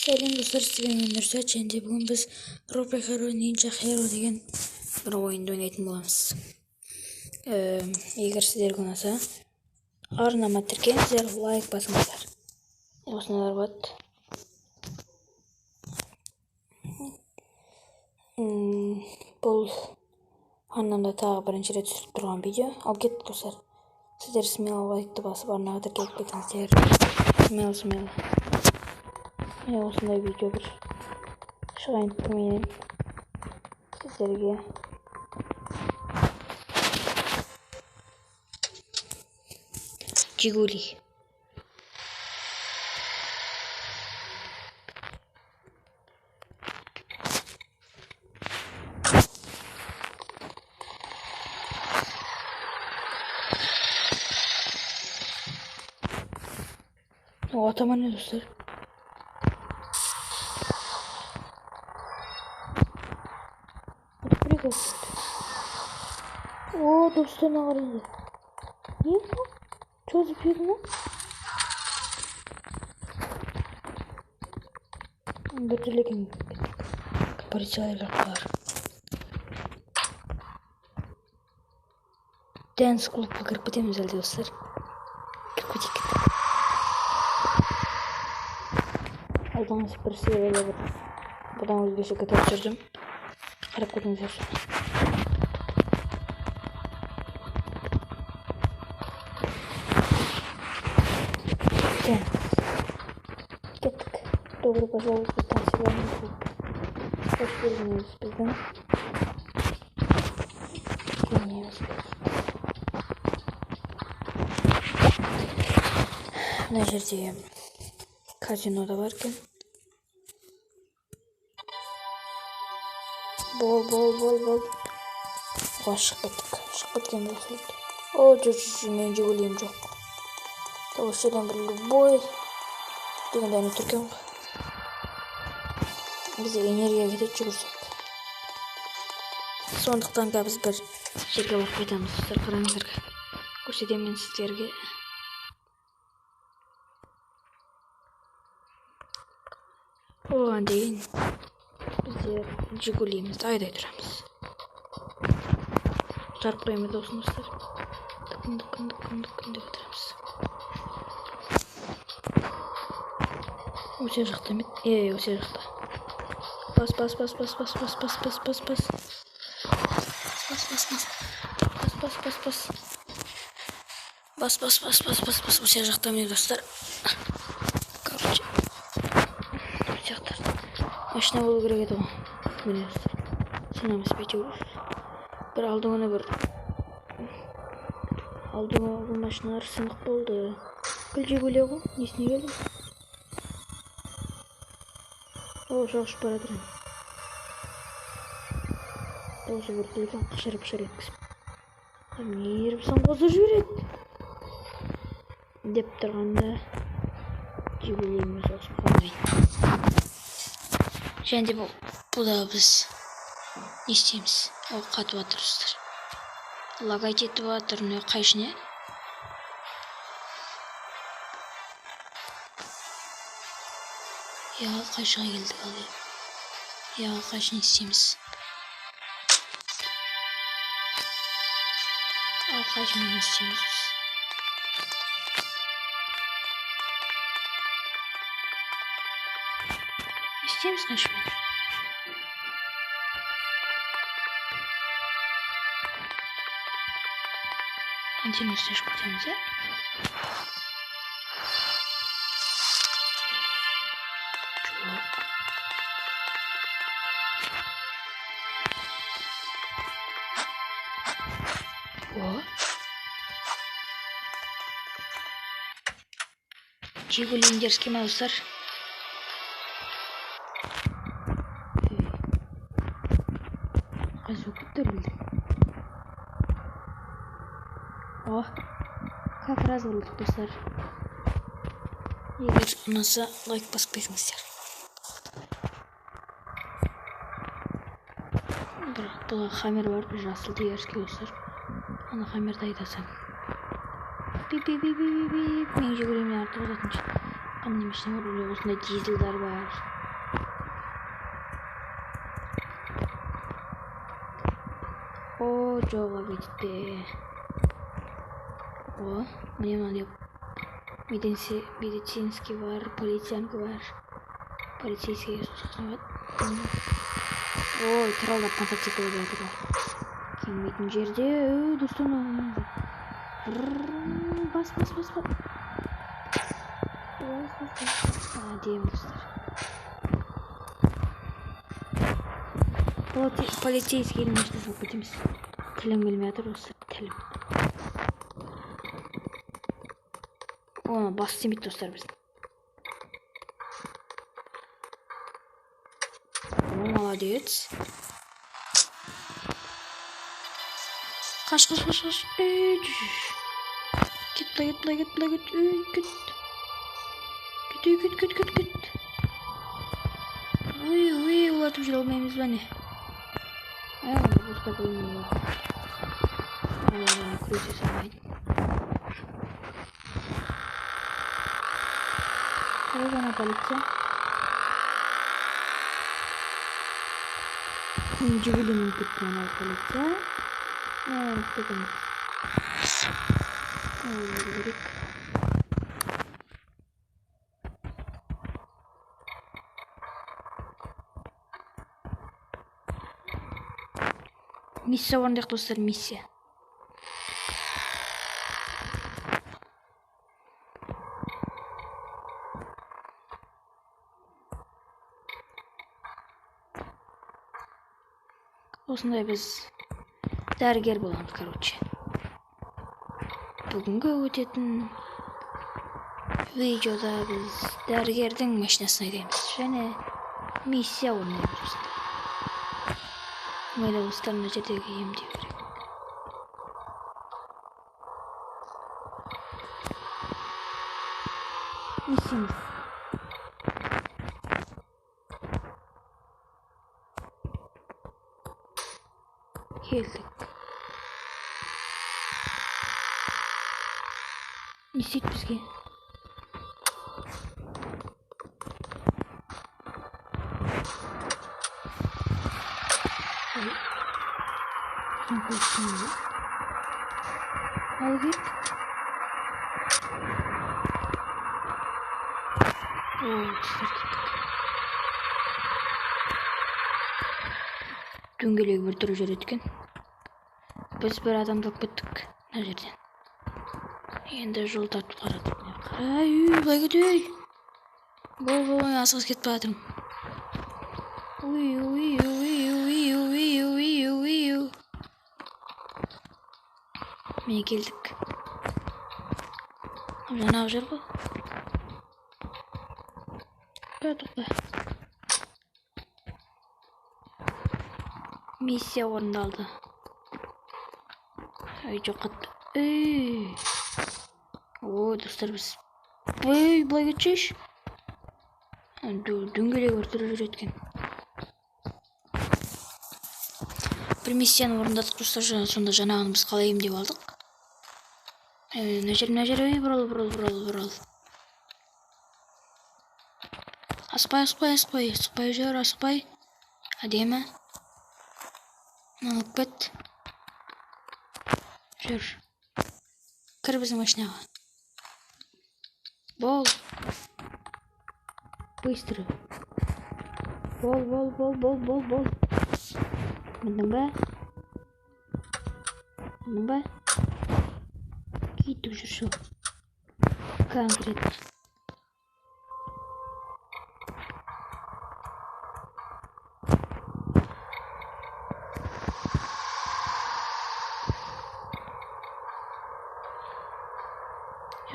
Сәлем достар, сізбен Нұрсат, және бүгін біз Rope Hero Ninja Hero деген бір ойынды ойнайтын боламыз. Егер сіздерге ұнаса, арнама тіркеліңіздер, лайк басыңыздар. Осындай болады. Бұл арнамда тағы бірінші рет түсіріп тұрған видео. Ал кеттік достар. Сіздер смело лайкты басып арнаға тіркеліп кетіңіздер. Смело. Міне осындай видео бір шығайын менен сіздерге. Жигули. O atama ne dostlar? Hadi buraya koy. Oo dostlar ne aradı? Niye bu? Çözüp yedin lan. Götürlekin. Полицейler var. Dance клубқа кіріп кетеміз әлде достар. Кіріп кетейік. Алдыңыз бір сериялы бір. Бұдан өзгеше кітап жүрдім. Қарап кетіңіздер. Кеттік. Добро пожаловать в танцевальный клуб. Хош келдіңіз біздің. Мына жерде казинода бар екен. Бол. Шығып кеткен болсын. О, жүр, мен жүгілейім жоқ. Осы жерден бір любой дегенде әне түркен ғой. Бізде энергия кетеді жүгірсек. Сондықтан да біз бір жерге барып қайтамыз. Сіздер қараңыздар. Көрсетемін сіздерге. Оған дейін біздер жүгілейміз, айдай тұрамыз. Жарқыраймыз досын достар. Дықын деп отырамыз. Осы жақта ме? Осы жақта. Бас. Осы жақта ме достар? Короче. Осы жақта. Машина болу керек еді ғой. Міне достар. Сынамыз бәйтеуір. Бір алдыңына бұл машиналар сынық болды. Бұл жегуле ғой. Несіне келді? О, шағышып бара тұрын. Осы бір құлыған қышырып еткізіп. Меріп сан қозы жүреді. Деп тұрғанда жегулеміз осып қалмайды. Және бұл да біз не істейміз? Ол қатып атыр достар. Лагайт етіп атыр. Қайшыне? Қайшыға келдік ал. Қайшыны істейміз. Қайшыны істейміз. İsteyemiz kaçmayı. Antinin üstüne çıkartacağımıza. Çok. Жигули индерский маустар. Как раз вылет достар. Егер ұнаса лайк басып кетіңіздер. Бірақ бұл хаммер бар, бір жасыл дегерске достар. Ана хаммерді айтасаң. Мен жүгіремін артық жатыншы. Қандай машина бар, осындай дизельдар бар. О, жоға бетіппе. О, мне деп. Медицинский бар, полициянка бар. Полицейский сусқанат. Ой, тұралдап мотоцикл жатыр. Келмейтін жерде, достым. Бас. Деймін достар. Полицейскийдің ішті жоқ кетеміз. Тілім келмей жатыр осы тілім. Оны бас істемейді достар біздің. Молодец. Қаш. Кет. Ой, улатып жүре алмаймыз ба не? Босқа қоймай бар. Күресе салмайды. Қалай ғана полиция? Жүгілінің кеткен ал полиция. Күтеміз. Керек. Миссия орындық достар, миссия. Осындай біз дәрігер боламыз, короче. Бүгінгі өтетін видеода біз дәрігердің машинасын айдаймыз. Және миссия орындаймыз. Майлы ұстарына жердегі емдеу керек. Миссиямыз. Келдік. Не істейді бізге? Al git. Дөңгелегі бір түрі жүр еткен. Біз бір адамды көттік мына жерден. Енді жол тартып қарадық. Қарай, былай кетей. Бол, асығыс кетіп жатырмын. Мен келдік. Жаңағы жер ғой. Тоқта. Миссия орындалды. Жоқ қатты. Ой, достар біз. Былай кетшеш. Дөңгелек өртірі жүр еткен. Бір миссияны орындадық достар, сонда жаңағын біз қалай емдеп алдық. Мына жер, бұрал. Аспай жүр, аспай. Әдемі. Алып кет. Жүр. Кір біздің машинаға. Бол. Быстро. Бол. Мындан ба? Кетіп жүр шо. Конкретно.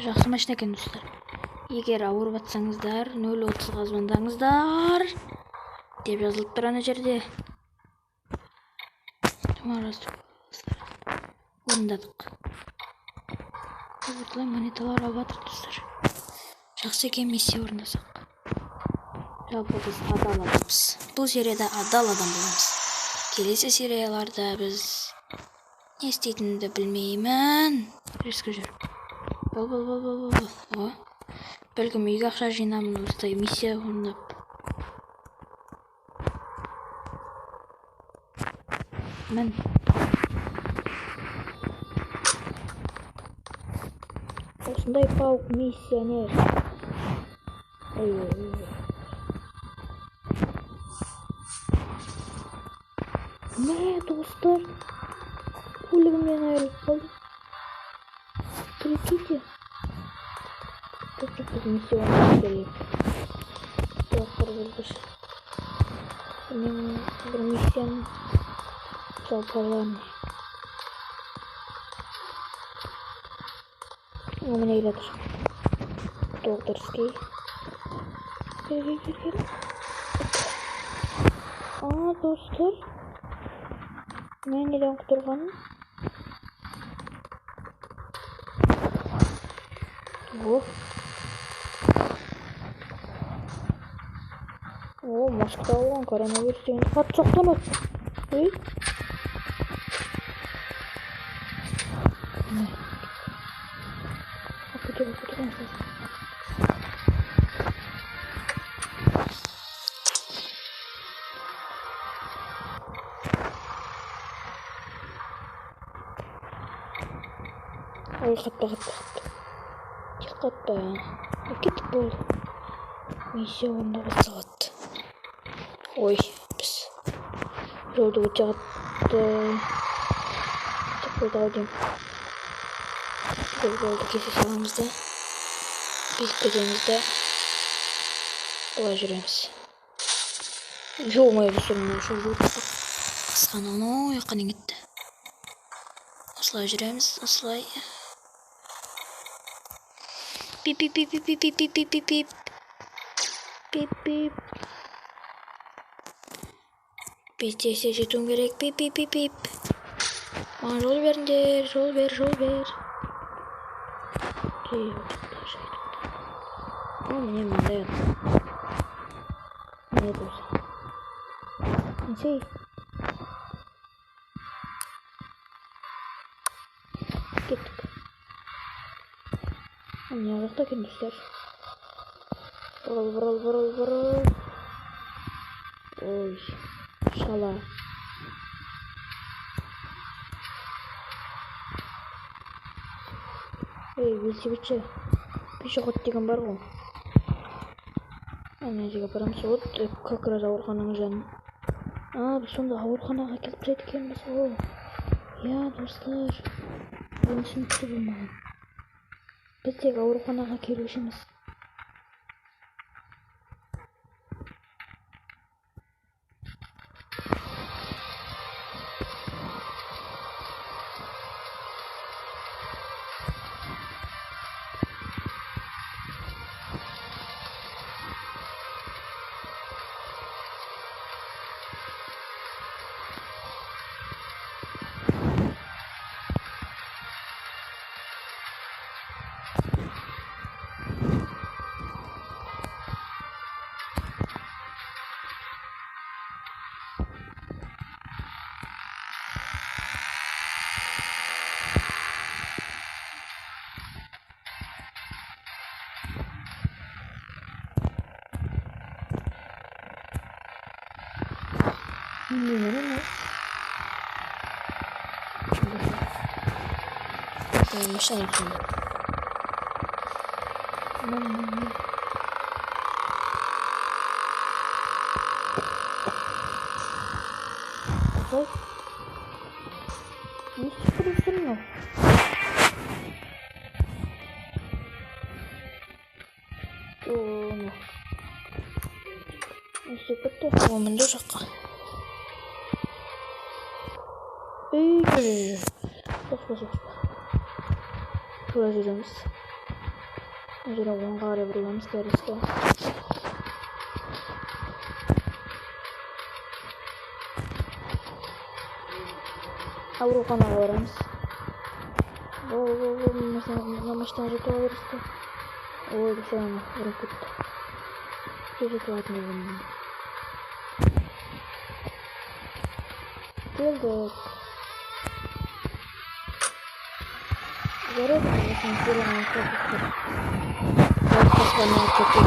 Жақсы машина екен достар. Егер ауырып жатсаңыздар 030-ға звондаңыздар деп жазылып тұр ана жерде. Орындадық. Бұлай монеталар алып жатыр достар. Жақсы екен миссия орындасақ. Жалпы біз адал адамбыз. Бұл серияда адал адам боламыз. Келесі серияларда біз не істейтінімді білмеймін. Рискі жүр. Бол. Бәлкім үйге ақша жинамын осылай миссия орындап. Мен Осындай паук миссионер. Ne dostlar? Kulübümden ayrılıp kaldım. Прикиньте. Çok миссион gerek. Dostlar buldur. Benim bir misyon çalkalan. Ama neyledir? Doktorski. Gel. Aa dostlar. Ben neden kuturganım? Moskva olan koronavirüs deyince kaçacaktan o. Ne? Bakacağım. Ay katla. Katla ya. Git bul. Misyonda basat. Oy pis. Yolda uçaktı. Burada alayım. Yolda kesiş alanımızda. Biz gecemizde ulaşırız. Yoğmayı düşünmüyorum. Şu yolda kıskanın yakın gitti. Asla жүреміз, asla. Pip. Biz tezse жетуім керек. Pip. Bana rol verіңдер, rol ver. Ama benim manda yok. Ne diyorsun? Şey. Gittik. Ne yazıkta kendisler. Vurul. Oy. Şala. Велосипедші. Пешеход деген бар ғой. Ана жерге барамыз. Вот как раз аурухананың жанына. Біз сонда ауруханаға келіп тұрады екенбіз ғой. Я, достар. Бұны түсінікті болмаған. Біз тек ауруханаға келушіміз. Ne? Машина şimdi. Ой. Не сильно. Süpürtü. Momunda şaka. Soxpa. Şuraya жүреміз. Жері оңға қарай бұрыламыз дәріске. Ауруханаға барамыз. Намаштан жетіп алырызды. Ой, соны бұрын кетті. Жетіп алатын едім. Келдік. Зарядка, если не сильно не хочется. Вот, позвонил, что-то